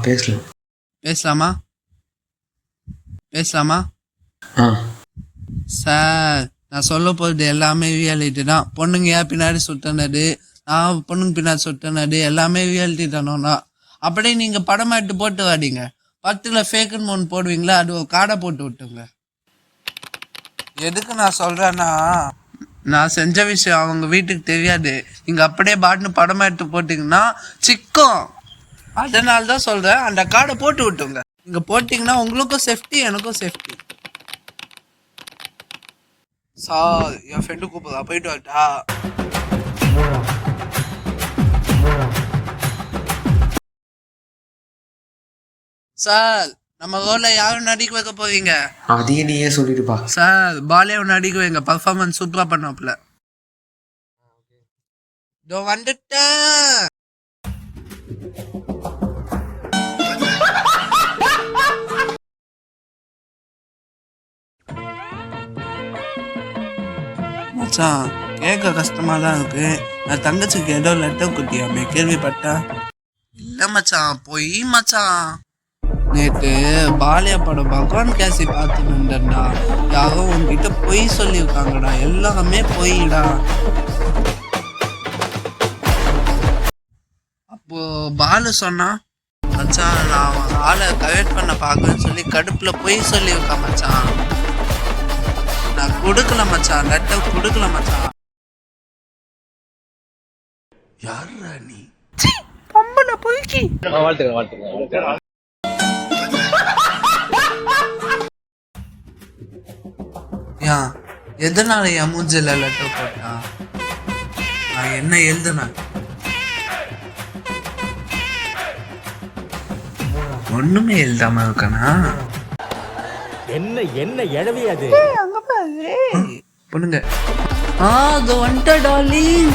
பேசலாம். பேசலாமா? பேசலாமா? ஆ சார், நான் சொல்ல போகிறது எல்லாமே ரியாலிட்டி தான். பொண்ணுங்க ஏன் பின்னாடி சுட்டினது, நான் பொண்ணுங்க பின்னாடி சுட்டினது எல்லாமே ரியாலிட்டி தானோண்ணா. அப்படியே நீங்கள் படமா எடுத்து போட்டு வாடிங்க. 10ல் ஃபேக்குன்னு ஒன்று போடுவீங்களா, அது ஒரு காடை போட்டு விட்டுங்க. எதுக்கு நான் சொல்கிறேன்னா, நான் செஞ்ச விஷயம் அவங்க வீட்டுக்கு தெரியாது. நீங்கள் அப்படியே பாட்டுன்னு படமா எடுத்து போட்டிங்கன்னா சிக்கும். அதனால தான் சொல்கிறேன், அந்த காடை போட்டு விட்டுங்க. நீங்கள் போட்டிங்கன்னா உங்களுக்கும் சேஃப்டி, எனக்கும் சேஃப்டி. சார், என் ஃப்ரெண்டு கூப்பிடுறா, போயிட்டு வரட்டா? சார், நம்ம ரோல்ல யாரும் நடிக்க வைக்க போறீங்க? அதையே நீயே சொல்லிடுப்பா. சார், பாலியை நடிக்க வைங்க, பர்ஃபார்மன்ஸ் சூப்பரா பண்ணாப்புல. இதோ வந்துட்டேன். மச்சான், கேட்க கஷ்டமா தான் இருக்கு. நான் தங்கச்சிக்கு ஏதோ லெட்டர் குட்டியாமே, கேள்விப்பட்டா? இல்ல மச்சான், பொய் மச்சான். நேற்று பாலியா படம் பகவான் கேசி பார்த்துட்டா. யாரோ உன்கிட்ட பொய் சொல்லியிருக்காங்கடா, எல்லாமே பொய்டா. அப்போ பாலு சொன்னா, மச்சான் நான் அவன் ஆளை கரெக்ட் பண்ண பார்க்கறேன்னு சொல்லி கடுப்புல பொய் சொல்லியிருக்கான் மச்சான். நான் கொடுக்கல மச்சான், லெட்டர் கொடுக்கல மச்சான். யாரா நீ? பொம்பளை பொய்க்கி. ஏன் எதனால என் மூஞ்சில லெட்டர் போட்டா? நான் என்ன எழுதுனேன்? ஒண்ணுமே எழுதாம இருக்கனா? என்ன என்ன எழவியாது பொண்ணுங்க. அது வந்துட்ட டார்லிங்.